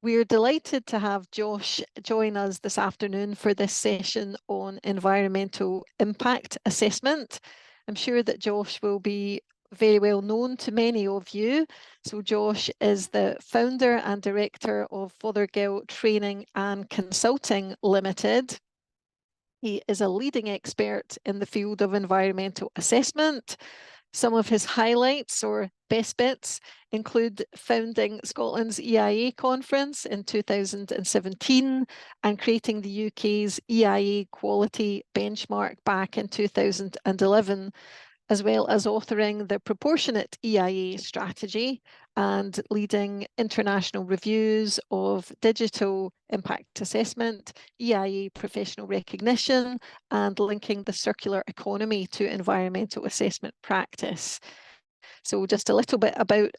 We're delighted to have Josh join us this afternoon for this session on environmental impact assessment. I'm sure that Josh will be very well known to many of you. So Josh is the founder and director of Fothergill Training and Consulting Limited. He is a leading expert in the field of environmental assessment. Some of his highlights or best bits include founding Scotland's EIA conference in 2017 and creating the UK's EIA quality benchmark back in 2011, as well as authoring the proportionate EIA strategy and leading international reviews of digital impact assessment, EIA professional recognition, and linking the circular economy to environmental assessment practice. So just a little bit about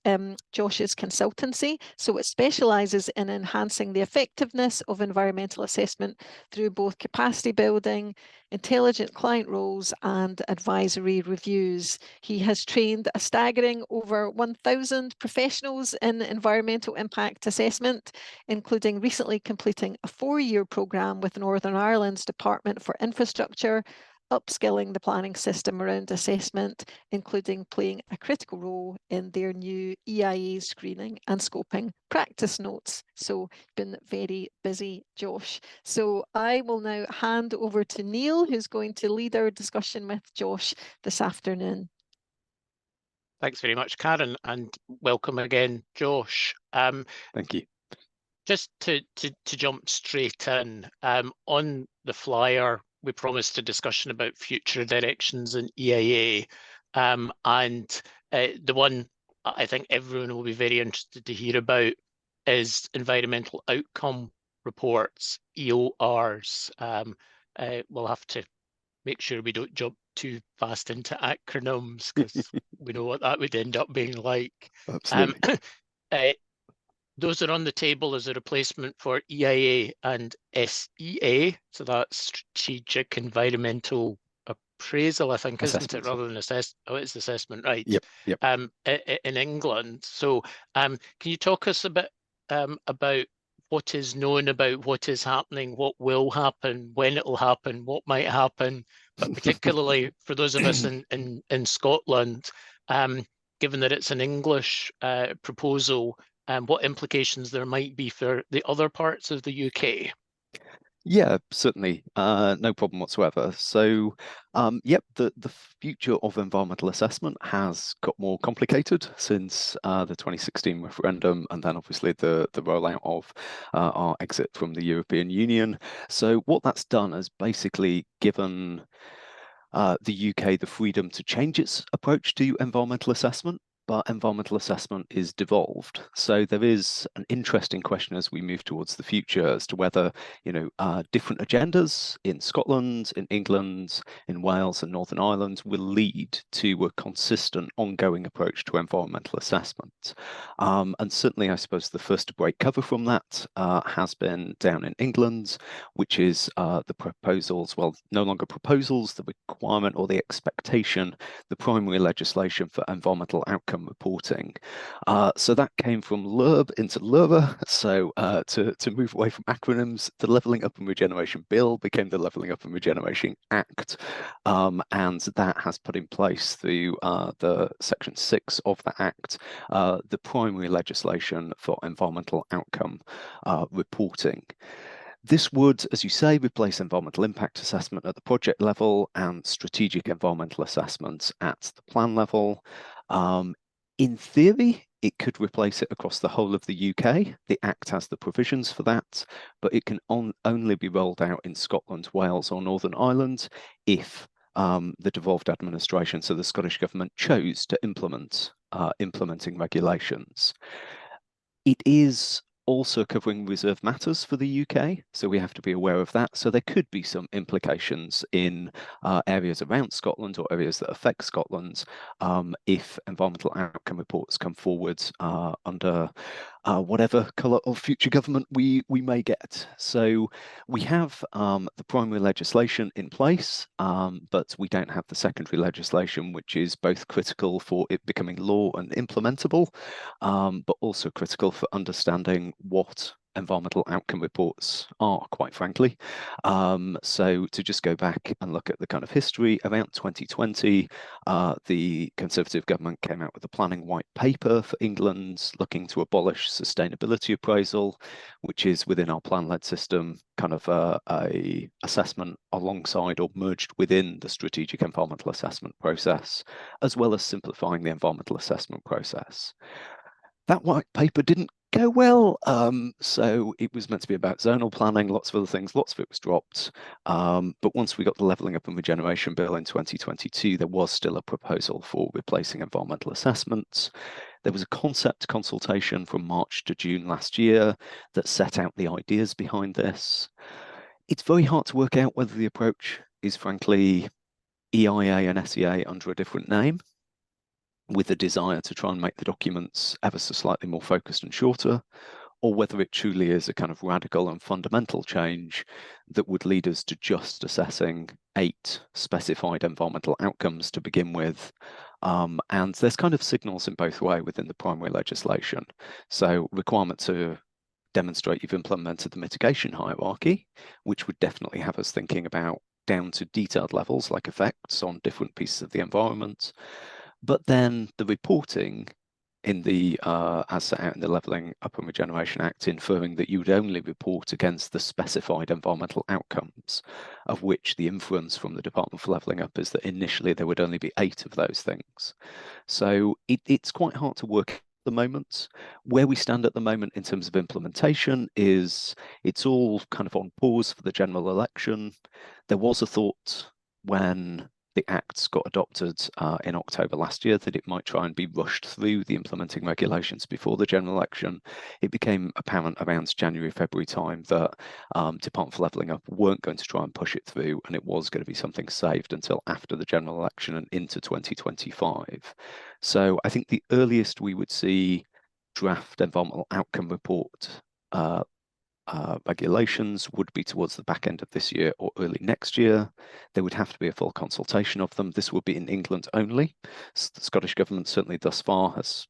Josh's consultancy. So it specialises in enhancing the effectiveness of environmental assessment through both capacity building, intelligent client roles and advisory reviews. He has trained a staggering over 1,000 professionals in environmental impact assessment, including recently completing a 4-year programme with Northern Ireland's Department for Infrastructure, upskilling the planning system around assessment, including playing a critical role in their new EIA screening and scoping practice notes. So been very busy, Josh. So I will now hand over to Neil, who's going to lead our discussion with Josh this afternoon. Thanks very much, Karen, and welcome again, Josh. Thank you. Just to jump straight in, on the flyer, we promised a discussion about future directions in EIA, and the one I think everyone will be very interested to hear about is environmental outcome reports, EORs. We'll have to make sure we don't jump too fast into acronyms because we know what that would end up being like. Absolutely. Those are on the table as a replacement for EIA and SEA, so that's Strategic Environmental Appraisal, I think, isn't it, rather than assess? Oh, it's assessment, right? Yep. In England. So, can you talk us a bit about what is known about what is happening, what will happen, when it will happen, what might happen, but particularly for those of us in Scotland, given that it's an English proposal, what implications there might be for the other parts of the UK? Yeah, certainly, no problem whatsoever. So, yep, the future of environmental assessment has got more complicated since the 2016 referendum, and then obviously the rollout of our exit from the European Union. So what that's done is basically given the UK the freedom to change its approach to environmental assessment. But environmental assessment is devolved. So there is an interesting question as we move towards the future as to whether, different agendas in Scotland, in England, in Wales and Northern Ireland will lead to a consistent ongoing approach to environmental assessment. And certainly, I suppose, the first to break cover from that has been down in England, which is the proposals, well, no longer proposals, the requirement or the expectation, the primary legislation for environmental outcome reporting. So that came from LURB into LURA. So to move away from acronyms, the Levelling Up and Regeneration Bill became the Levelling Up and Regeneration Act. And that has put in place through the Section 6 of the Act, the primary legislation for environmental outcome reporting. This would, as you say, replace environmental impact assessment at the project level and strategic environmental assessments at the plan level. In theory, it could replace it across the whole of the UK. The Act has the provisions for that, but it can only be rolled out in Scotland, Wales or Northern Ireland if the devolved administration, so the Scottish Government, chose to implement implementing regulations. It is also covering reserved matters for the UK, so we have to be aware of that. So there could be some implications in areas around Scotland or areas that affect Scotland if environmental outcome reports come forward under whatever colour of future government we may get. So we have the primary legislation in place, but we don't have the secondary legislation, which is both critical for it becoming law and implementable, but also critical for understanding what environmental outcome reports are, quite frankly. So to just go back and look at the kind of history, around 2020, the Conservative government came out with a planning white paper for England looking to abolish sustainability appraisal, which is within our plan-led system, kind of a assessment alongside or merged within the strategic environmental assessment process, as well as simplifying the environmental assessment process. That white paper didn't go well. So it was meant to be about zonal planning, lots of other things, lots of it was dropped. But once we got the Levelling Up and Regeneration Bill in 2022, there was still a proposal for replacing environmental assessments. There was a concept consultation from March to June last year that set out the ideas behind this. It's very hard to work out whether the approach is, frankly, EIA and SEA under a different name, with a desire to try and make the documents ever so slightly more focused and shorter, or whether it truly is a kind of radical and fundamental change that would lead us to just assessing 8 specified environmental outcomes to begin with. And there's kind of signals in both ways within the primary legislation. So requirement to demonstrate you've implemented the mitigation hierarchy, which would definitely have us thinking about down to detailed levels like effects on different pieces of the environment. But then the reporting in the, as set out in the Levelling Up and Regeneration Act, inferring that you would only report against the specified environmental outcomes, of which the inference from the Department for Levelling Up is that initially there would only be 8 of those things. So it's quite hard to work at the moment. Where we stand at the moment in terms of implementation is it's all kind of on pause for the general election. There was a thought when the Acts got adopted in October last year that it might try and be rushed through the implementing regulations before the general election. It became apparent around January, February time that Department for Levelling Up weren't going to try and push it through, and it was going to be something saved until after the general election and into 2025. So I think the earliest we would see draft environmental outcome report regulations would be towards the back end of this year or early next year. There would have to be a full consultation of them. This would be in England only. The Scottish government certainly thus far has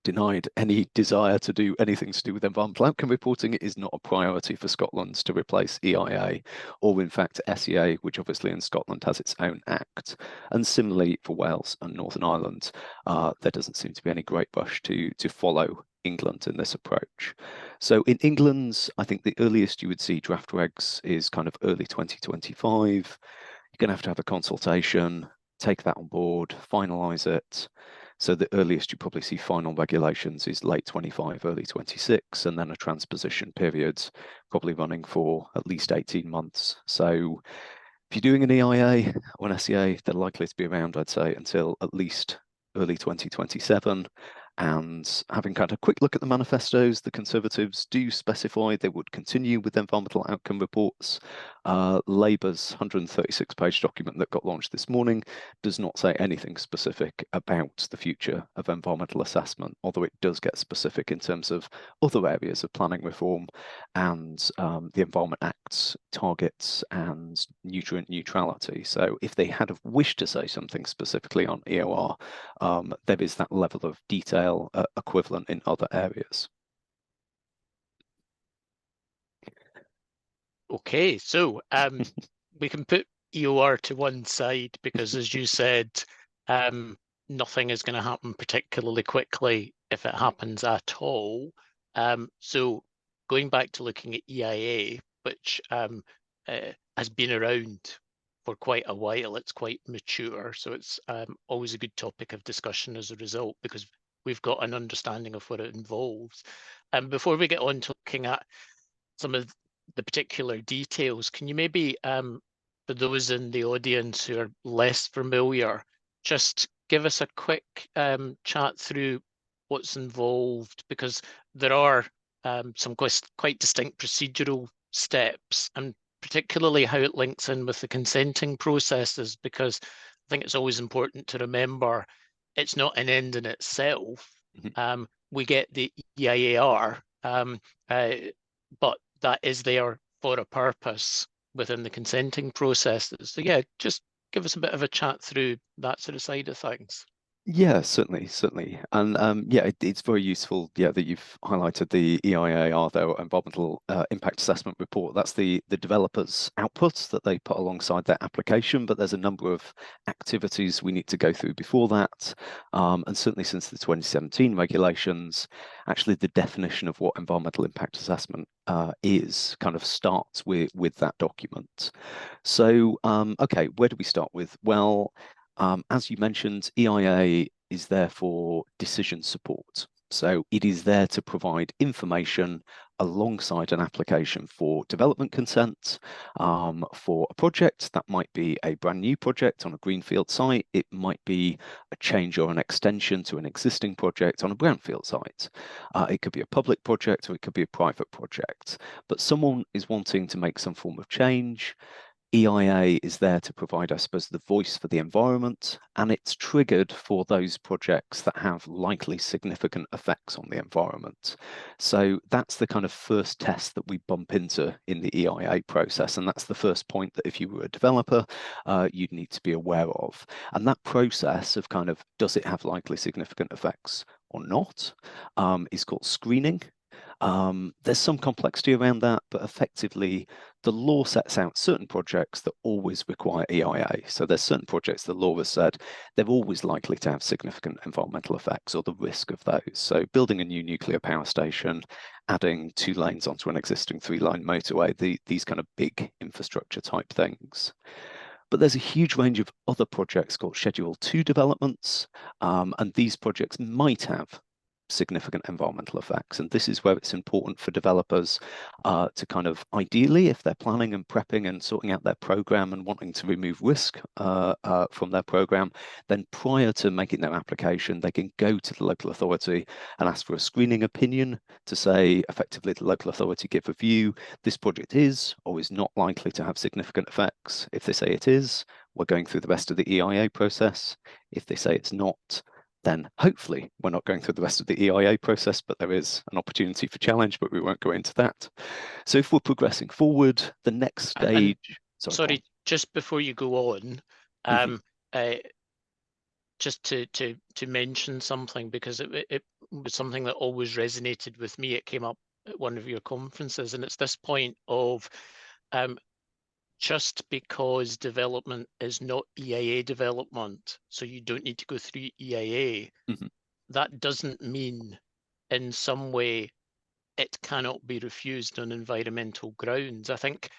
denied any desire to do anything to do with environmental outcome reporting. It is not a priority for Scotland to replace EIA or in fact SEA, which obviously in Scotland has its own act. And similarly for Wales and Northern Ireland, there doesn't seem to be any great rush to follow England in this approach. So in England, I think the earliest you would see draft regs is kind of early 2025. You're going to have a consultation, take that on board, finalise it. So the earliest you probably see final regulations is late 25, early 26, and then a transposition period probably running for at least 18 months. So if you're doing an EIA or an SEA, they're likely to be around, I'd say, until at least early 2027. And having kind of a quick look at the manifestos, the Conservatives do specify they would continue with environmental outcome reports. Labour's 136-page document that got launched this morning does not say anything specific about the future of environmental assessment, although it does get specific in terms of other areas of planning reform and the Environment Act's targets and nutrient neutrality. So if they had wished to say something specifically on EOR, there is that level of detail equivalent in other areas. Okay, so we can put EOR to one side because, as you said, nothing is going to happen particularly quickly if it happens at all. So going back to looking at EIA, which has been around for quite a while, it's quite mature, so it's always a good topic of discussion as a result because we've got an understanding of what it involves. And before we get on to looking at some of the particular details, can you maybe, for those in the audience who are less familiar, just give us a quick chat through what's involved, because there are some quite distinct procedural steps, and particularly how it links in with the consenting processes, because I think it's always important to remember it's not an end in itself. Mm-hmm. We get the EIAR, but that is there for a purpose within the consenting processes. So yeah, just give us a bit of a chat through that sort of side of things. Yeah, certainly. And yeah, it's very useful, yeah, that you've highlighted the EIAR, their environmental impact assessment report. That's the developer's outputs that they put alongside their application, but there's a number of activities we need to go through before that. And certainly since the 2017 regulations, actually the definition of what environmental impact assessment is kind of starts with that document. So, okay, where do we start with? Well, as you mentioned, EIA is there for decision support. So it is there to provide information alongside an application for development consent for a project. That might be a brand new project on a greenfield site. It might be a change or an extension to an existing project on a brownfield site. It could be a public project or it could be a private project. But someone is wanting to make some form of change. EIA is there to provide, I suppose, the voice for the environment, and it's triggered for those projects that have likely significant effects on the environment. So that's the kind of first test that we bump into in the EIA process, and that's the first point that if you were a developer, you'd need to be aware of. And that process of kind of, does it have likely significant effects or not, is called screening. There's some complexity around that, but effectively the law sets out certain projects that always require EIA. So there's certain projects the law has said they're always likely to have significant environmental effects or the risk of those. So building a new nuclear power station, adding 2 lanes onto an existing 3-line motorway, these kind of big infrastructure type things. But there's a huge range of other projects called Schedule 2 developments, and these projects might have significant environmental effects. And this is where it's important for developers to kind of, ideally, if they're planning and prepping and sorting out their program and wanting to remove risk from their program, then prior to making their application, they can go to the local authority and ask for a screening opinion to say, effectively, the local authority give a view, this project is or is not likely to have significant effects. If they say it is, we're going through the rest of the EIA process. If they say it's not, then hopefully we're not going through the rest of the EIA process, but there is an opportunity for challenge, but we won't go into that. So if we're progressing forward, the next stage... Sorry, just before you go on, just to mention something, because it was something that always resonated with me. It came up at one of your conferences, and it's this point of just because development is not EIA development, so you don't need to go through EIA, that doesn't mean in some way it cannot be refused on environmental grounds. I think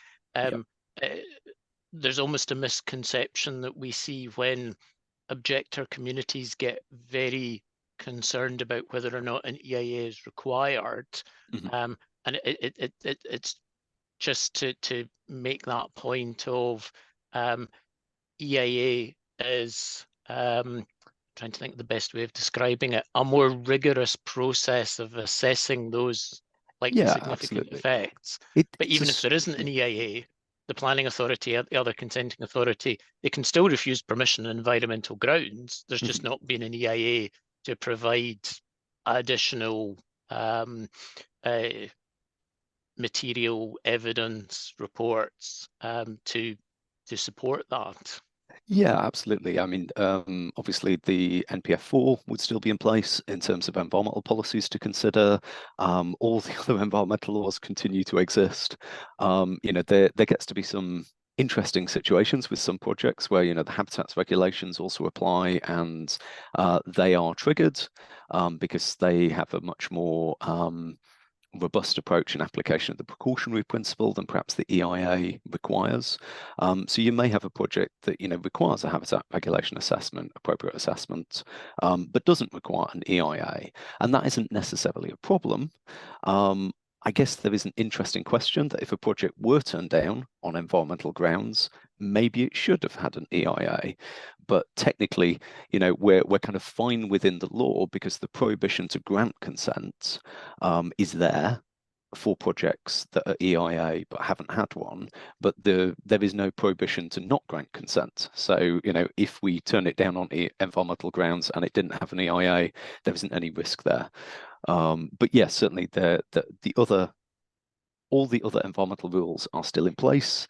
there's almost a misconception that we see when objector communities get very concerned about whether or not an EIA is required. And it's just to make that point of EIA is, trying to think of the best way of describing it, a more rigorous process of assessing those significant effects. But even if there isn't an EIA, the planning authority, the other consenting authority, they can still refuse permission on environmental grounds. There's just not been an EIA to provide additional material evidence reports to support that. Yeah, absolutely. I mean, obviously the NPF4 would still be in place in terms of environmental policies to consider. All the other environmental laws continue to exist. There gets to be some interesting situations with some projects where, the habitats regulations also apply, and they are triggered because they have a much more robust approach and application of the precautionary principle than perhaps the EIA requires. So you may have a project that requires a habitat regulation assessment, appropriate assessment, but doesn't require an EIA, and that isn't necessarily a problem. I guess there is an interesting question that if a project were turned down on environmental grounds, maybe it should have had an EIA. But technically, we're kind of fine within the law because the prohibition to grant consent is there for projects that are EIA but haven't had one, but there is no prohibition to not grant consent. So, if we turn it down on environmental grounds and it didn't have an EIA, there isn't any risk there. But yes, certainly all the other environmental rules are still in place.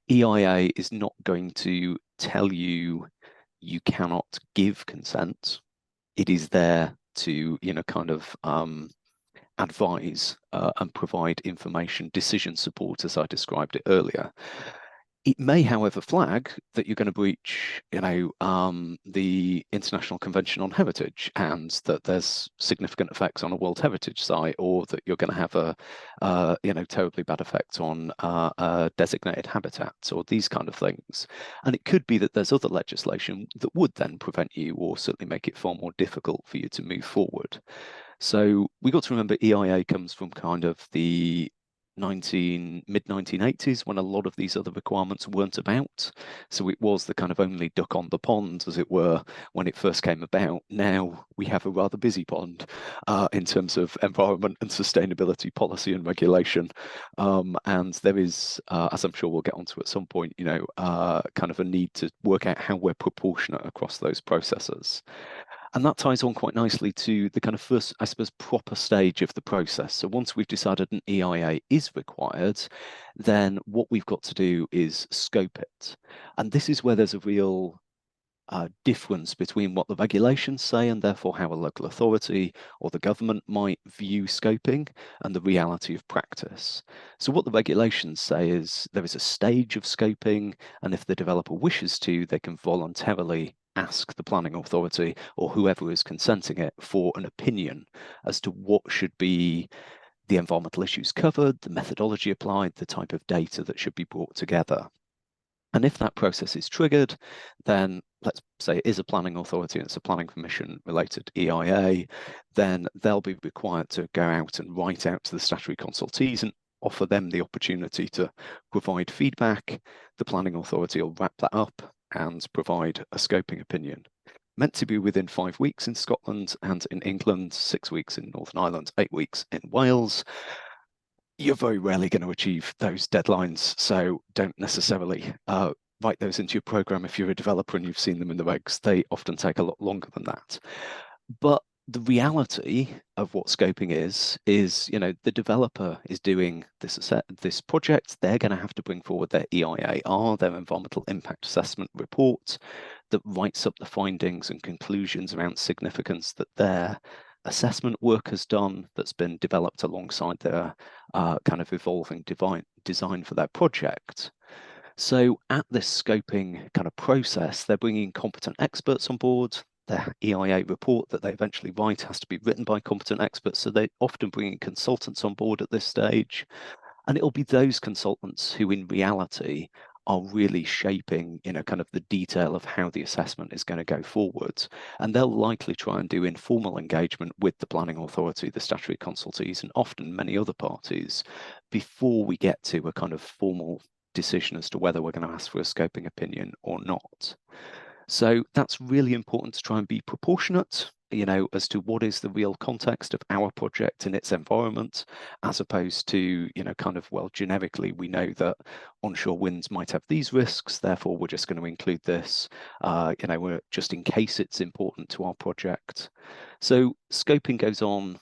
EIA is not going to tell you you cannot give consent. it is there to, kind of advise and provide information, decision support, as I described it earlier. It may, however, flag that you're going to breach, the International Convention on Heritage, and that there's significant effects on a World Heritage site, or that you're going to have a, terribly bad effect on designated habitats, or these kind of things. And it could be that there's other legislation that would then prevent you, or certainly make it far more difficult for you to move forward. So we got to remember EIA comes from kind of the mid-1980s, when a lot of these other requirements weren't about. So it was the kind of only duck on the pond, as it were, when it first came about. Now we have a rather busy pond in terms of environment and sustainability policy and regulation. And there is, as I'm sure we'll get onto at some point, kind of a need to work out how we're proportionate across those processes. And that ties on quite nicely to the kind of first, I suppose, proper stage of the process. So once we've decided an EIA is required, then what we've got to do is scope it. And this is where there's a real difference between what the regulations say, and therefore how a local authority or the government might view scoping, and the reality of practice. So what the regulations say is there is a stage of scoping, and if the developer wishes to, they can voluntarily ask the planning authority or whoever is consenting it for an opinion as to what should be the environmental issues covered, the methodology applied, the type of data that should be brought together. And if that process is triggered, then let's say it is a planning authority and it's a planning permission related EIA, then they'll be required to go out and write out to the statutory consultees and offer them the opportunity to provide feedback. The planning authority will wrap that up and provide a scoping opinion. Meant to be within 5 weeks in Scotland, and in England, 6 weeks in Northern Ireland, 8 weeks in Wales. You're very rarely going to achieve those deadlines, so don't necessarily write those into your program if you're a developer and you've seen them in the regs. They often take a lot longer than that. But the reality of what scoping is the developer is doing this project. They're going to have to bring forward their EIAR, their environmental impact assessment report, that writes up the findings and conclusions around significance that their assessment work has done, that's been developed alongside their kind of evolving design for their project. So at this scoping kind of process, they're bringing competent experts on board. Their EIA report that they eventually write has to be written by competent experts, so they're often bringing consultants on board at this stage. And it'll be those consultants who in reality are really shaping, kind of the detail of how the assessment is going to go forward. And they'll likely try and do informal engagement with the planning authority, the statutory consultees, and often many other parties before we get to a kind of formal decision as to whether we're going to ask for a scoping opinion or not. So that's really important to try and be proportionate, as to what is the real context of our project and its environment, as opposed to, kind of, well, generically, we know that onshore winds might have these risks, therefore we're just going to include this, we're just in case it's important to our project. So scoping goes on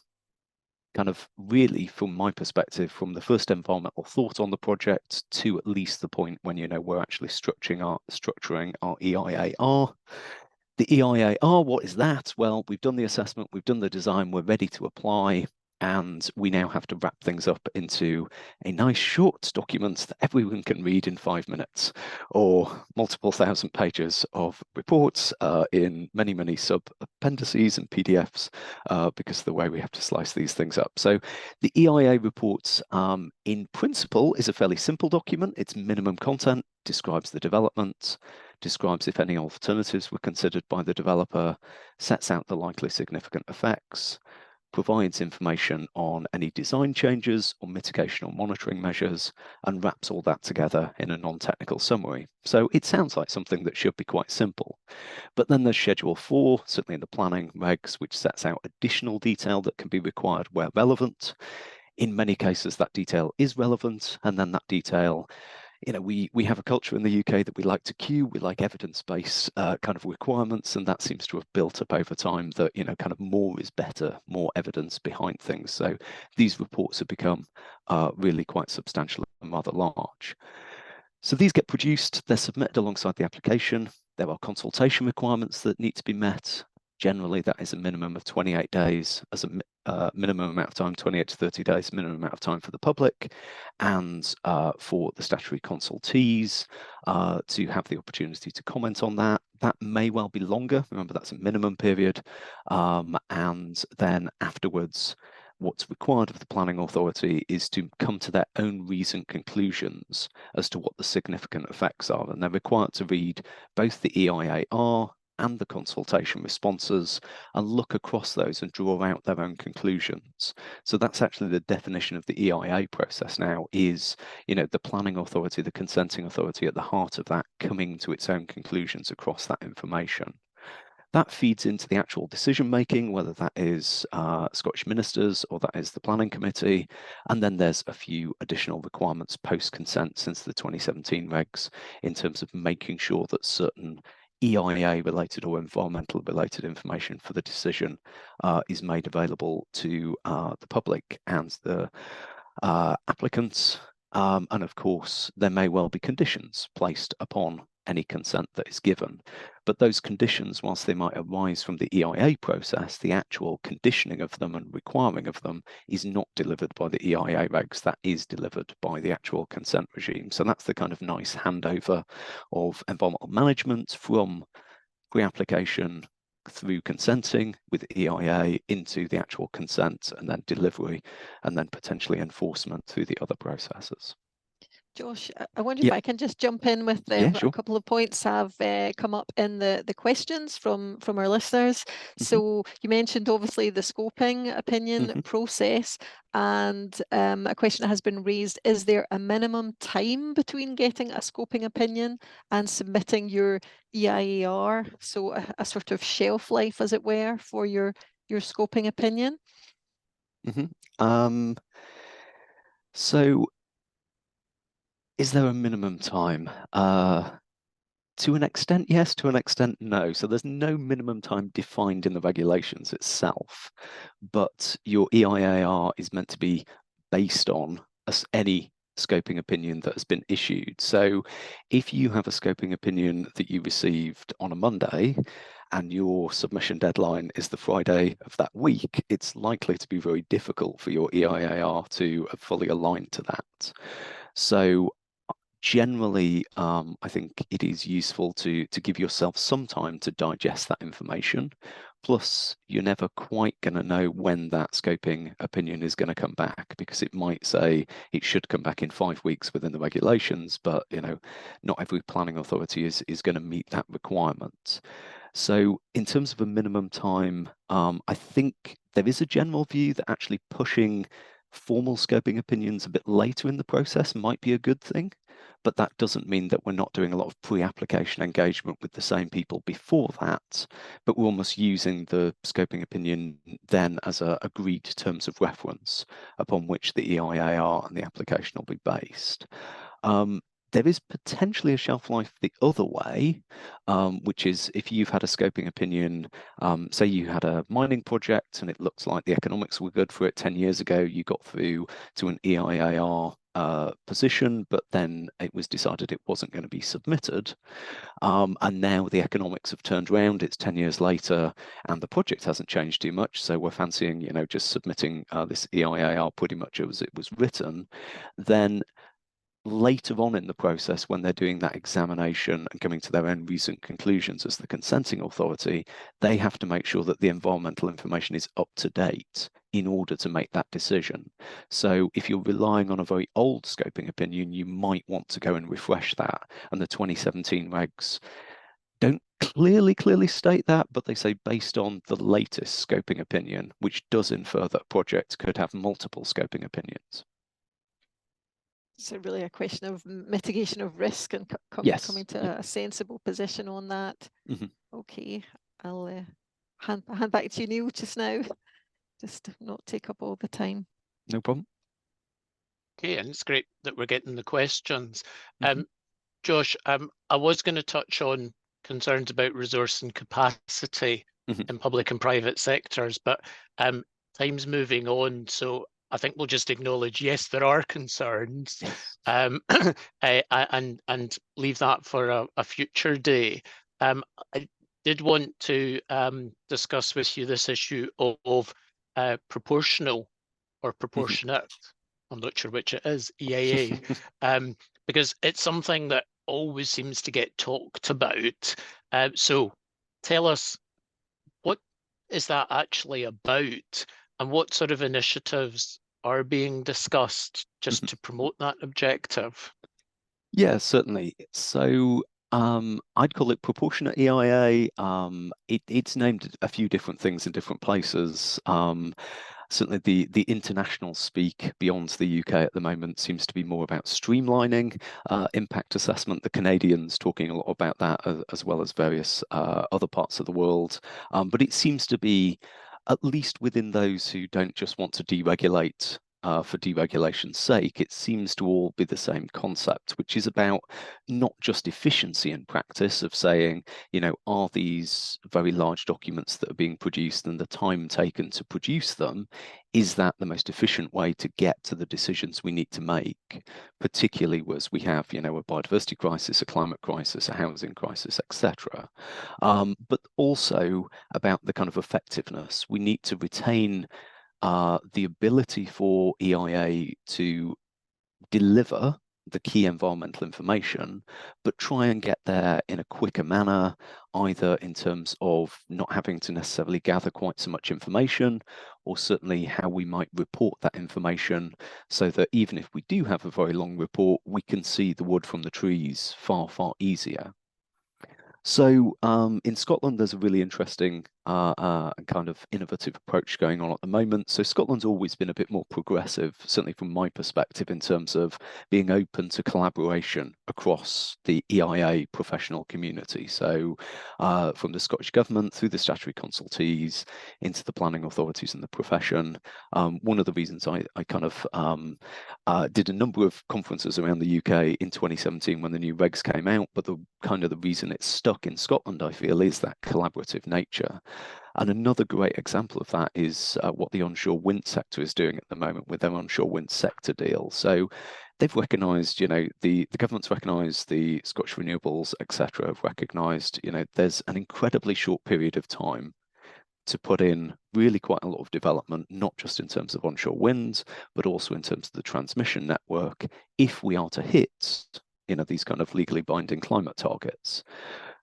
kind of really, from my perspective, from the first environmental thought on the project to at least the point when, we're actually structuring our EIAR. The EIAR, what is that? Well, we've done the assessment, we've done the design, we're ready to apply, and we now have to wrap things up into a nice short document that everyone can read in 5 minutes, or multiple thousand pages of reports in many, many sub-appendices and PDFs, because of the way we have to slice these things up. So the EIA report, in principle, is a fairly simple document. It's minimum content, describes the development, describes if any alternatives were considered by the developer, sets out the likely significant effects, provides information on any design changes or mitigation or monitoring measures, and wraps all that together in a non-technical summary. So it sounds like something that should be quite simple. But then there's Schedule 4, certainly in the planning regs, which sets out additional detail that can be required where relevant. In many cases, that detail is relevant, and then that detail, we have a culture in the UK that we like to queue, we like evidence-based kind of requirements, and that seems to have built up over time that, kind of more is better, more evidence behind things. So these reports have become really quite substantial and rather large. So these get produced, they're submitted alongside the application. There are consultation requirements that need to be met. Generally, that is a minimum of 28 days as a minimum amount of time, 28 to 30 days, minimum amount of time for the public, and for the statutory consultees to have the opportunity to comment on that. That may well be longer. Remember, that's a minimum period. And then afterwards, what's required of the planning authority is to come to their own reasoned conclusions as to what the significant effects are. And they're required to read both the EIAR and the consultation responses and look across those and draw out their own conclusions. So that's actually the definition of the EIA process now, is, the planning authority, the consenting authority at the heart of that, coming to its own conclusions across that information. That feeds into the actual decision making, whether that is Scottish ministers or that is the planning committee. And then there's a few additional requirements post-consent since the 2017 regs in terms of making sure that certain EIA related or environmental related information for the decision is made available to the public and the applicants. And of course, there may well be conditions placed upon any consent that is given. But those conditions, whilst they might arise from the EIA process, the actual conditioning of them and requiring of them is not delivered by the EIA regs. That is delivered by the actual consent regime. So that's the kind of nice handover of environmental management from pre-application through consenting with EIA into the actual consent, and then delivery, and then potentially enforcement through the other processes. Josh, I wonder if I can just jump in with Yeah, sure. a couple of points have come up in the questions from our listeners. So you mentioned obviously the scoping opinion process, and a question that has been raised: is there a minimum time between getting a scoping opinion and submitting your EIAR? So a sort of shelf life, as it were, for your scoping opinion. So is there a minimum time? To an extent, yes. To an extent, no. So there's no minimum time defined in the regulations itself, but your EIAR is meant to be based on any scoping opinion that has been issued. So if you have a scoping opinion that you received on a Monday and your submission deadline is the Friday of that week, it's likely to be very difficult for your EIAR to fully align to that. So generally, I think it is useful to give yourself some time to digest that information. Plus, you're never quite going to know when that scoping opinion is going to come back, because it might say it should come back in 5 weeks within the regulations, but not every planning authority is going to meet that requirement. So in terms of a minimum time, I think there is a general view that actually pushing formal scoping opinions a bit later in the process might be a good thing. But that doesn't mean that we're not doing a lot of pre-application engagement with the same people before that, but we're almost using the scoping opinion then as agreed terms of reference upon which the EIAR and the application will be based. There is potentially a shelf life the other way, which is if you've had a scoping opinion, say you had a mining project and it looks like the economics were good for it 10 years ago, you got through to an EIAR position, but then it was decided it wasn't going to be submitted. And now the economics have turned around, it's 10 years later, and the project hasn't changed too much. So we're fancying, just submitting this EIAR pretty much as it was written. Then later on in the process, when they're doing that examination and coming to their own recent conclusions as the consenting authority, they have to make sure that the environmental information is up to date in order to make that decision. So if you're relying on a very old scoping opinion, you might want to go and refresh that. And the 2017 regs don't clearly state that, but they say based on the latest scoping opinion, which does infer that a project could have multiple scoping opinions. So really a question of mitigation of risk and coming to a sensible position on that. Okay, I'll hand back to you, Neil, just now, just to not take up all the time. No problem. Okay, and it's great that we're getting the questions. Josh, I was going to touch on concerns about resource and capacity in public and private sectors, but time's moving on, so I think we'll just acknowledge, yes, there are concerns, and leave that for a future day. did want to discuss with you this issue of proportional or proportionate, I'm not sure which it is, EIA, because it's something that always seems to get talked about. So tell us, what is that actually about, and what sort of initiatives are being discussed just to promote that objective? Yeah, certainly. So I'd call it proportionate EIA. It's named a few different things in different places. Certainly the international speak beyond the UK at the moment seems to be more about streamlining impact assessment. The Canadians talking a lot about that, as well as various other parts of the world. But it seems to be, at least within those who don't just want to deregulate for deregulation's sake, it seems to all be the same concept, which is about not just efficiency in practice of saying, you know, are these very large documents that are being produced and the time taken to produce them, is that the most efficient way to get to the decisions we need to make, particularly as we have, you know, a biodiversity crisis, a climate crisis, a housing crisis, etc. But also about the kind of effectiveness. We need to retain the ability for EIA to deliver the key environmental information, but try and get there in a quicker manner, either in terms of not having to necessarily gather quite so much information, or certainly how we might report that information so that even if we do have a very long report, we can see the wood from the trees far, far easier. So in Scotland, there's a really interesting kind of innovative approach going on at the moment. So Scotland's always been a bit more progressive, certainly from my perspective, in terms of being open to collaboration across the EIA professional community. So from the Scottish Government through the statutory consultees into the planning authorities and the profession. One of the reasons I kind of did a number of conferences around the UK in 2017 when the new regs came out, but the reason it's stuck in Scotland, I feel, is that collaborative nature. And another great example of that is what the onshore wind sector is doing at the moment with their onshore wind sector deal. So they've recognised, you know, the government's recognised, the Scottish renewables, etc., have recognised, you know, there's an incredibly short period of time to put in really quite a lot of development, not just in terms of onshore winds, but also in terms of the transmission network, if we are to hit, you know, these kind of legally binding climate targets.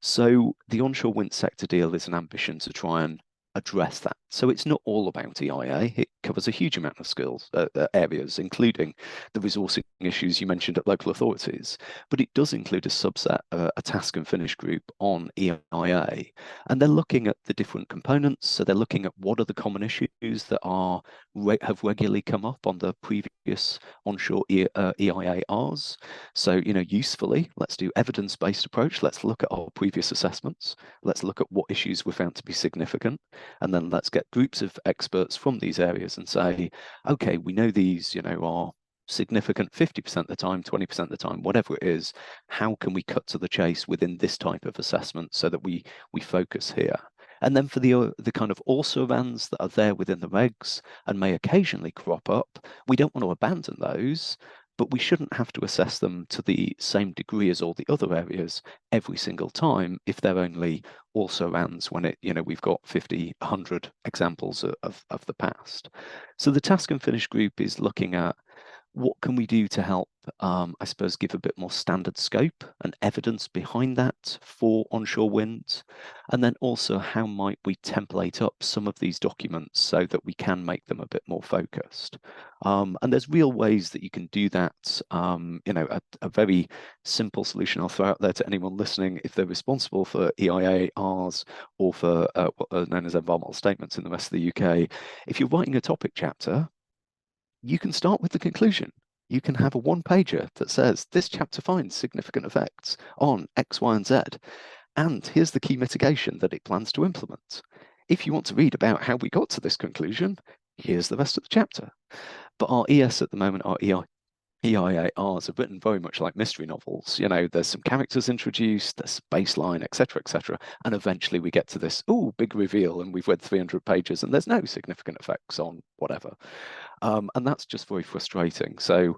So the onshore wind sector deal is an ambition to try and address that. So it's not all about EIA. It covers a huge amount of skills areas, including the resourcing issues you mentioned at local authorities. But it does include a subset, a task and finish group on EIA, and they're looking at the different components. So they're looking at what are the common issues that have regularly come up on the previous onshore EIARs. So, you know, usefully, let's do evidence-based approach. Let's look at our previous assessments. Let's look at what issues were found to be significant. And then let's get groups of experts from these areas and say, okay, we know these, you know, are significant 50% of the time, 20% of the time, whatever it is. How can we cut to the chase within this type of assessment so that we focus here? And then for the kind of also rans that are there within the regs and may occasionally crop up, we don't want to abandon those, but we shouldn't have to assess them to the same degree as all the other areas every single time if they're only also rans when it, you know, we've got 50, 100 examples of the past. So the task and finish group is looking at what can we do to help, I suppose, give a bit more standard scope and evidence behind that for onshore wind? And then also, how might we template up some of these documents so that we can make them a bit more focused? And there's real ways that you can do that. You know, a very simple solution I'll throw out there to anyone listening, if they're responsible for EIARs or for what are known as environmental statements in the rest of the UK, if you're writing a topic chapter, you can start with the conclusion. You can have a one-pager that says, this chapter finds significant effects on X, Y, and Z, and here's the key mitigation that it plans to implement. If you want to read about how we got to this conclusion, here's the rest of the chapter. But our ES at the moment, our EIARs are written very much like mystery novels. You know, there's some characters introduced, there's baseline, etc., and eventually we get to this, big reveal, and we've read 300 pages and there's no significant effects on whatever. And that's just very frustrating. So,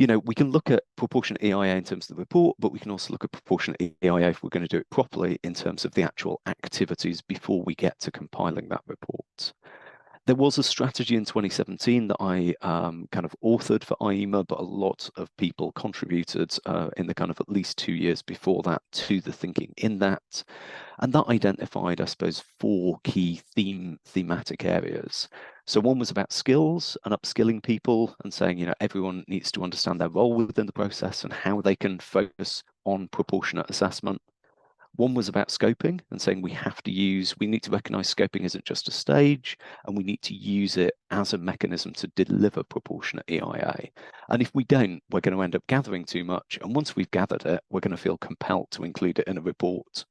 you know, we can look at proportionate EIA in terms of the report, but we can also look at proportionate EIA if we're going to do it properly in terms of the actual activities before we get to compiling that report. There was a strategy in 2017 that I kind of authored for IEMA, but a lot of people contributed in the kind of at least 2 years before that to the thinking in that. And that identified, I suppose, 4 key thematic areas. So one was about skills and upskilling people and saying, you know, everyone needs to understand their role within the process and how they can focus on proportionate assessment. One was about scoping and saying we need to recognize scoping isn't just a stage, and we need to use it as a mechanism to deliver proportionate EIA. And if we don't, we're going to end up gathering too much. And once we've gathered it, we're going to feel compelled to include it in a report.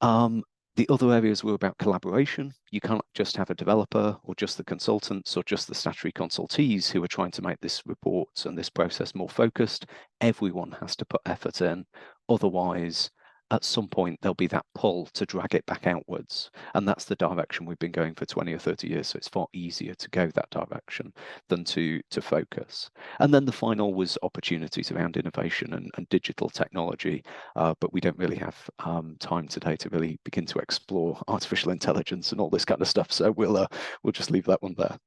The other areas were about collaboration. You can't just have a developer or just the consultants or just the statutory consultees who are trying to make this report and this process more focused. Everyone has to put effort in. Otherwise, at some point, there'll be that pull to drag it back outwards. And that's the direction we've been going for 20 or 30 years. So it's far easier to go that direction than to focus. And then the final was opportunities around innovation and digital technology. But we don't really have time today to really begin to explore artificial intelligence and all this kind of stuff. So we'll just leave that one there.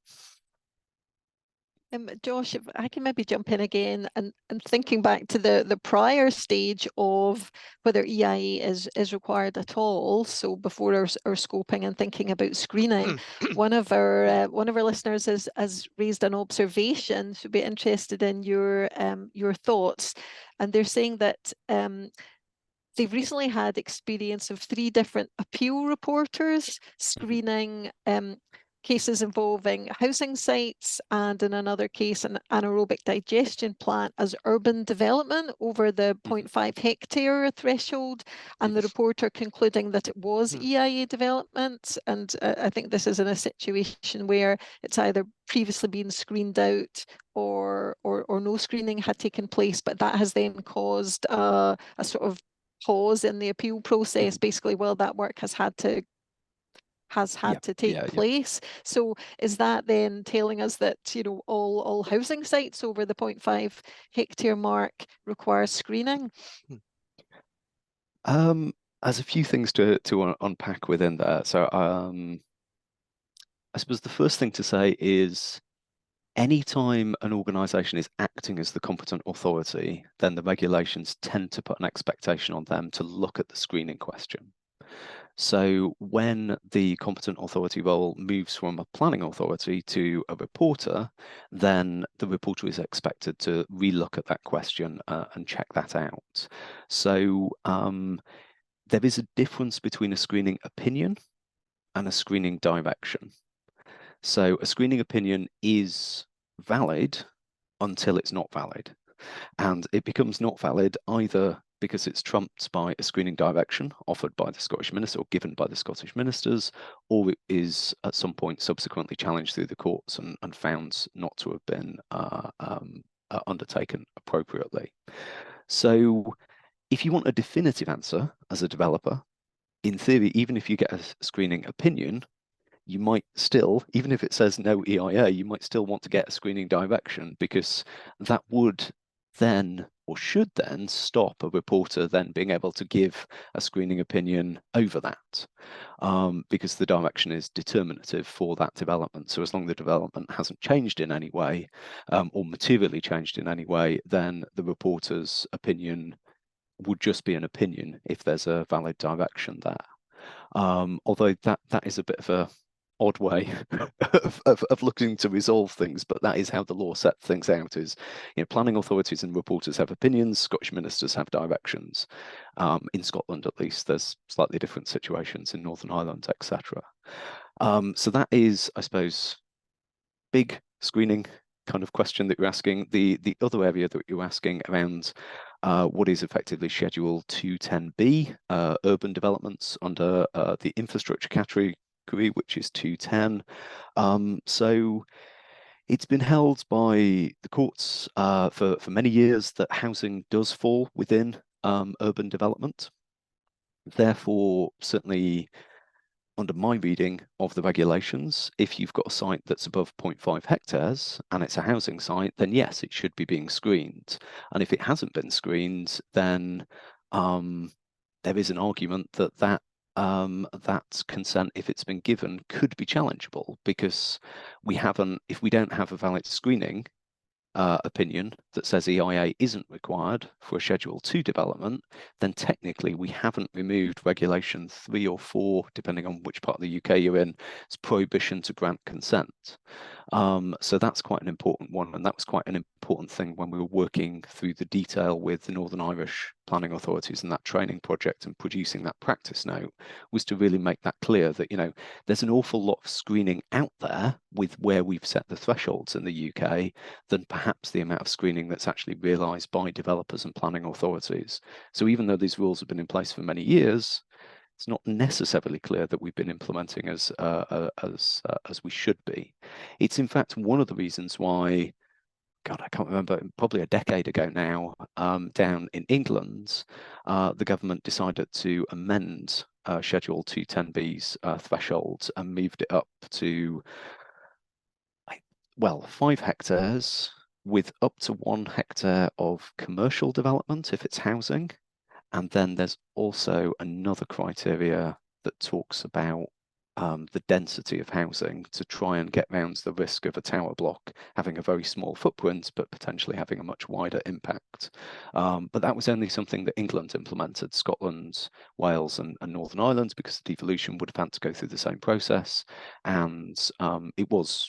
Josh, if I can maybe jump in again and thinking back to the prior stage of whether EIA is required at all. So before our scoping and thinking about screening, one of our listeners has raised an observation. Should be interested in your thoughts, and they're saying that they've recently had experience of 3 different appeal reporters screening cases involving housing sites, and in another case an anaerobic digestion plant as urban development over the 0.5 hectare threshold, and the reporter concluding that it was EIA development. And I think this is in a situation where it's either previously been screened out or no screening had taken place, but that has then caused a sort of pause in the appeal process, basically, while that work has had to take place. So is that then telling us that, you know, all housing sites over the 0.5 hectare mark require screening? There's a few things to unpack within there. So I suppose the first thing to say is anytime an organisation is acting as the competent authority, then the regulations tend to put an expectation on them to look at the screening question. So when the competent authority role moves from a planning authority to a reporter, then the reporter is expected to relook at that question and check that out. So there is a difference between a screening opinion and a screening direction. So a screening opinion is valid until it's not valid. And it becomes not valid either because it's trumped by a screening direction offered by the Scottish Minister or given by the Scottish Ministers, or it is at some point subsequently challenged through the courts and found not to have been undertaken appropriately. So if you want a definitive answer as a developer, in theory, even if you get a screening opinion, you might still, even if it says no EIA, you might still want to get a screening direction, because that would then or should then stop a reporter then being able to give a screening opinion over that, because the direction is determinative for that development. So as long as the development hasn't changed in any way or materially changed in any way, then the reporter's opinion would just be an opinion if there's a valid direction there. Although that is a bit of a odd way of looking to resolve things, but that is how the law set things out. Is, you know, planning authorities and reporters have opinions, Scottish ministers have directions. In Scotland, at least, there's slightly different situations in Northern Ireland, etc. So that is, I suppose, big screening kind of question that you're asking. The other area that you're asking around what is effectively Schedule 210B, urban developments under the infrastructure category, which is 210. So it's been held by the courts for many years that housing does fall within urban development. Therefore, certainly under my reading of the regulations, if you've got a site that's above 0.5 hectares and it's a housing site, then yes, it should be being screened. And if it hasn't been screened, then there is an argument that that consent, if it's been given, could be challengeable, because if we don't have a valid screening opinion that says EIA isn't required for a Schedule 2 development, then technically we haven't removed Regulation 3 or 4, depending on which part of the UK you're in, it's prohibition to grant consent. So that's quite an important one, and that was quite an important thing when we were working through the detail with the Northern Irish planning authorities and that training project and producing that practice note, was to really make that clear that, there's an awful lot of screening out there with where we've set the thresholds in the UK than perhaps the amount of screening that's actually realised by developers and planning authorities. So even though these rules have been in place for many years, it's not necessarily clear that we've been implementing as we should be. It's in fact one of the reasons why, God, I can't remember, probably a decade ago now, down in England, the government decided to amend Schedule 210B's threshold and moved it up to, 5 hectares with up to 1 hectare of commercial development if it's housing. And then there's also another criteria that talks about the density of housing to try and get round the risk of a tower block having a very small footprint, but potentially having a much wider impact. But that was only something that England implemented. Scotland, Wales, and Northern Ireland, because the devolution would have had to go through the same process. And it was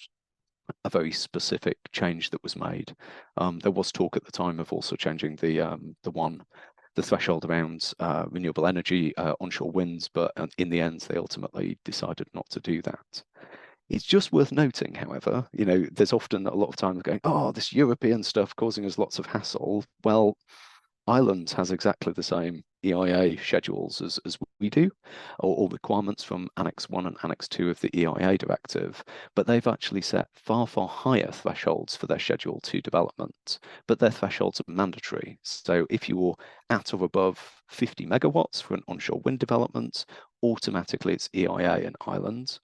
a very specific change that was made. There was talk at the time of also changing the threshold around renewable energy, onshore winds, but in the end, they ultimately decided not to do that. It's just worth noting, however, there's often a lot of times going, oh, this European stuff causing us lots of hassle. Well, Ireland has exactly the same EIA schedules as we do, or requirements from Annex 1 and Annex 2 of the EIA directive, but they've actually set far, far higher thresholds for their Schedule 2 development, but their thresholds are mandatory. So if you're at or above 50 megawatts for an onshore wind development, automatically it's EIA in Ireland.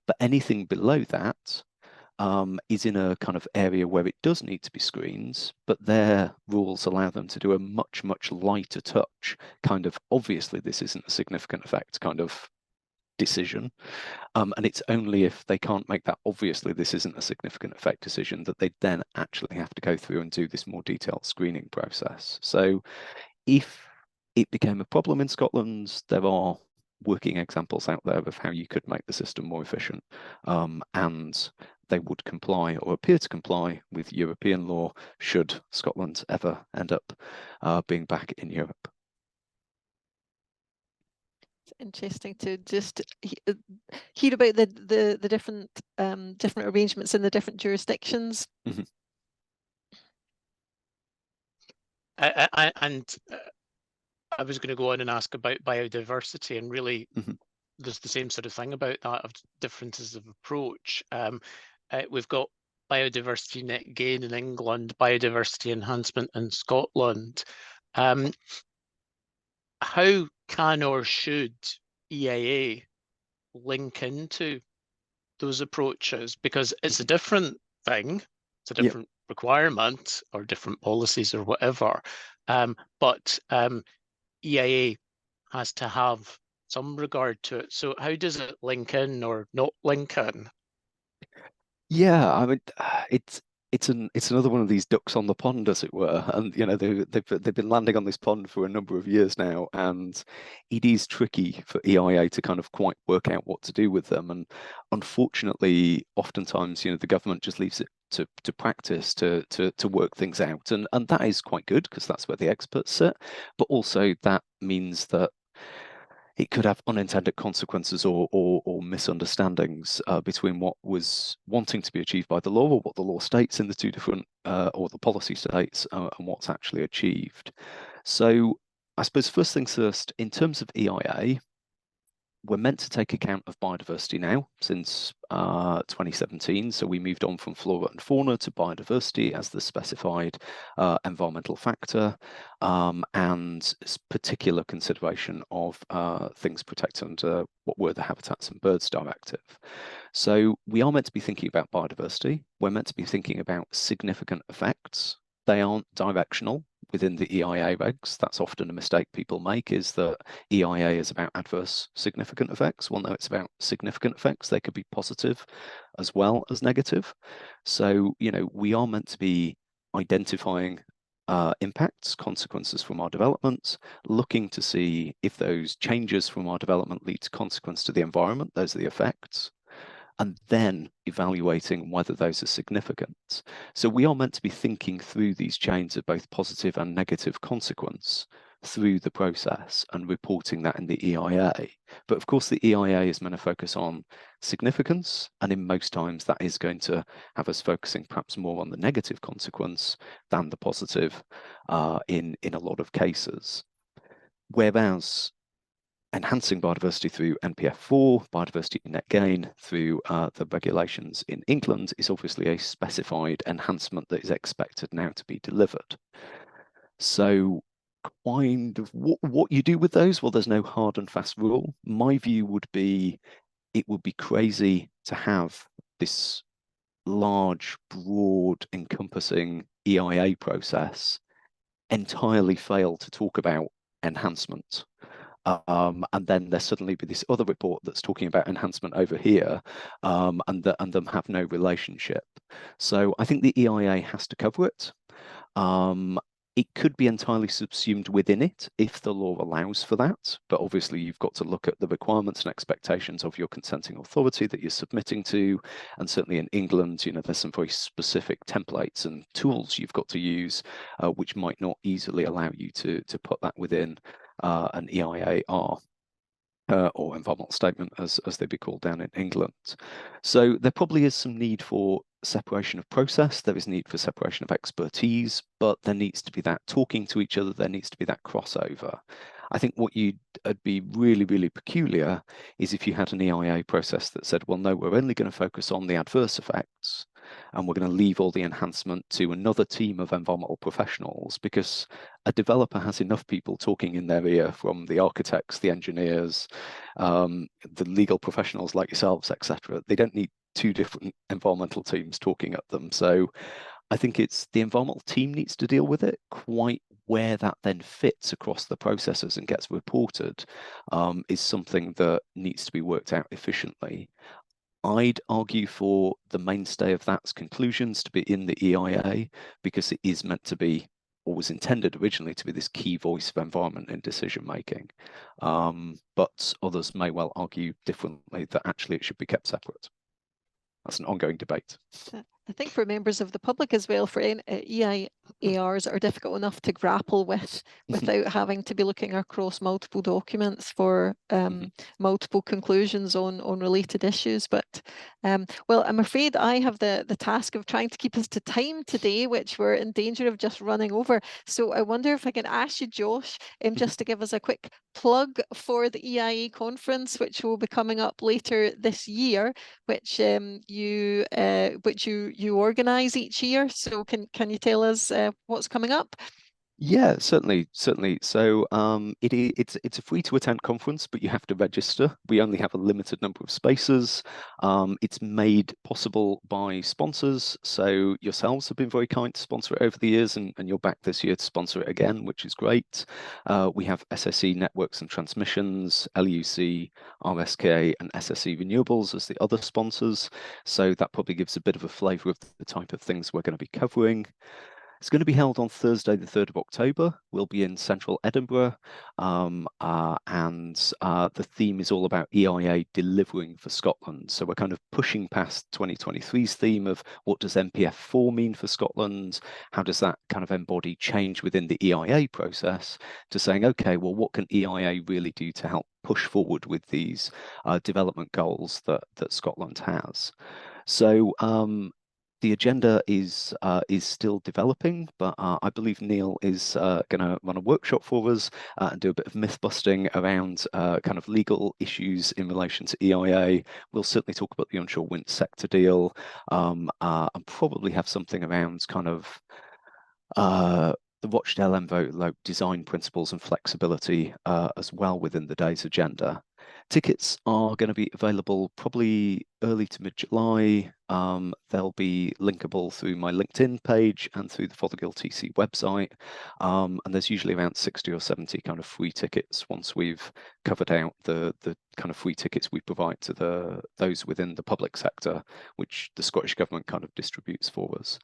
But anything below that is in a kind of area where it does need to be screened, but their rules allow them to do a much, much lighter touch, kind of obviously this isn't a significant effect kind of decision. And it's only if they can't make that obviously this isn't a significant effect decision that they then actually have to go through and do this more detailed screening process. So if it became a problem in Scotland, there are working examples out there of how you could make the system more efficient, and they would comply or appear to comply with European law should Scotland ever end up being back in Europe. It's interesting to just hear about the different arrangements in the different jurisdictions. Mm-hmm. I was going to go on and ask about biodiversity, and really there's the same sort of thing about that, of differences of approach. We've got biodiversity net gain in England, biodiversity enhancement in Scotland. How can or should EIA link into those approaches? Because it's a different thing, it's a different requirement or different policies or whatever, but EIA has to have some regard to it. So how does it link in or not link in? Yeah, I mean, it's another one of these ducks on the pond, as it were, and they've been landing on this pond for a number of years now, and it is tricky for EIA to kind of quite work out what to do with them. And unfortunately, oftentimes, the government just leaves it to practice to work things out, and that is quite good because that's where the experts sit. But also that means that it could have unintended consequences or misunderstandings between what was wanting to be achieved by the law, or what the law states in the two different, or the policy states, and what's actually achieved. So I suppose first things first, in terms of EIA, we're meant to take account of biodiversity now since 2017. So we moved on from flora and fauna to biodiversity as the specified environmental factor, and particular consideration of things protected under what were the Habitats and Birds Directive. So we are meant to be thinking about biodiversity. We're meant to be thinking about significant effects. They aren't directional within the EIA regs. That's often a mistake people make, is that EIA is about adverse significant effects. Well, no, it's about significant effects. They could be positive as well as negative. So, you know, we are meant to be identifying impacts, consequences from our developments, looking to see if those changes from our development lead to consequence to the environment. Those are the effects. And then evaluating whether those are significant. So we are meant to be thinking through these chains of both positive and negative consequence through the process and reporting that in the EIA. But of course, the EIA is meant to focus on significance, and in most times that is going to have us focusing perhaps more on the negative consequence than the positive in a lot of cases. Whereas enhancing biodiversity through NPF4, biodiversity net gain through the regulations in England is obviously a specified enhancement that is expected now to be delivered. So kind of what you do with those, well, there's no hard and fast rule. My view would be it would be crazy to have this large, broad, encompassing EIA process entirely fail to talk about enhancement. And then there suddenly be this other report that's talking about enhancement over here, and them have no relationship. So I think the EIA has to cover it. It could be entirely subsumed within it if the law allows for that, but obviously you've got to look at the requirements and expectations of your consenting authority that you're submitting to, and certainly in England, you know, there's some very specific templates and tools you've got to use, which might not easily allow you to put that within an EIAR. Or environmental statement, as they'd be called down in England. So there probably is some need for separation of process. There is need for separation of expertise, but there needs to be that talking to each other. There needs to be that crossover. I think what you'd be really, really peculiar is if you had an EIA process that said, well, no, we're only going to focus on the adverse effects, and we're going to leave all the enhancement to another team of environmental professionals, because a developer has enough people talking in their ear, from the architects, the engineers, the legal professionals like yourselves, etc. They don't need two different environmental teams talking at them. So I think it's the environmental team needs to deal with it. Quite where that then fits across the processes and gets reported is something that needs to be worked out efficiently. I'd argue for the mainstay of that's conclusions to be in the EIA, because it is meant to be, or was intended originally to be, this key voice of environment in decision making. But others may well argue differently, that actually it should be kept separate. That's an ongoing debate. I think for members of the public as well, for EIARs are difficult enough to grapple with without having to be looking across multiple documents for multiple conclusions on related issues. But well, I'm afraid I have the task of trying to keep us to time today, which we're in danger of just running over. So I wonder if I can ask you, Josh, just to give us a quick plug for the EIA conference, which will be coming up later this year, which you organise each year. So can you tell us what's coming up? Yeah, certainly. So it's a free to attend conference, but you have to register. We only have a limited number of spaces. It's made possible by sponsors. So yourselves have been very kind to sponsor it over the years, and you're back this year to sponsor it again, which is great. We have SSE Networks and Transmissions, LUC, RSK, and SSE Renewables as the other sponsors. So that probably gives a bit of a flavour of the type of things we're going to be covering. It's going to be held on Thursday, the 3rd of October. We'll be in central Edinburgh, and the theme is all about EIA delivering for Scotland. So we're kind of pushing past 2023's theme of what does NPF4 mean for Scotland? How does that kind of embody change within the EIA process, to saying, okay, well, what can EIA really do to help push forward with these development goals that Scotland has? So The agenda is still developing, but I believe Neil is going to run a workshop for us and do a bit of myth busting around kind of legal issues in relation to EIA. We'll certainly talk about the onshore wind sector deal, and probably have something around kind of the Rochdale envelope design principles and flexibility as well within the day's agenda. Tickets are going to be available probably early to mid-July. They'll be linkable through my LinkedIn page and through the Fothergill TC website. And there's usually around 60 or 70 kind of free tickets once we've covered out the kind of free tickets we provide to those within the public sector, which the Scottish Government kind of distributes for us.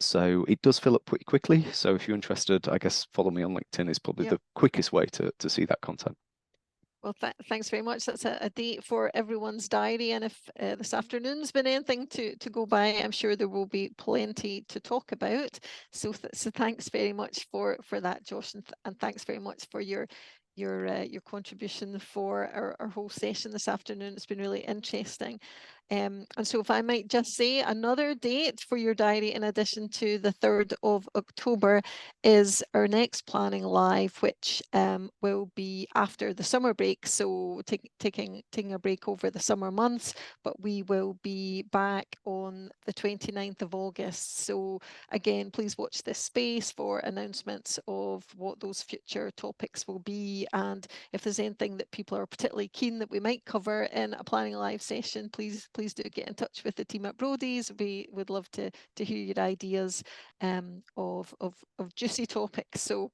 So it does fill up pretty quickly. So if you're interested, I guess follow me on LinkedIn is probably the quickest way to see that content. Well, thanks very much. That's a date for everyone's diary. And if this afternoon's been anything to go by, I'm sure there will be plenty to talk about. So thanks very much for that, Josh, and thanks very much for your contribution for our whole session this afternoon. It's been really interesting. And so if I might just say, another date for your diary in addition to the 3rd of October is our next planning live, which will be after the summer break. So taking a break over the summer months, but we will be back on the 29th of August. So again, please watch this space for announcements of what those future topics will be. And if there's anything that people are particularly keen that we might cover in a planning live session, please do get in touch with the team at Brodie's. We would love to hear your ideas of juicy topics. So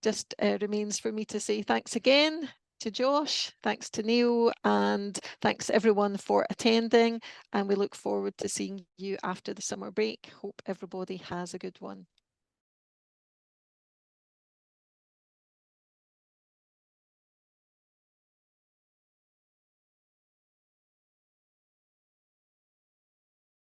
just remains for me to say thanks again to Josh, thanks to Neil, and thanks everyone for attending. And we look forward to seeing you after the summer break. Hope everybody has a good one.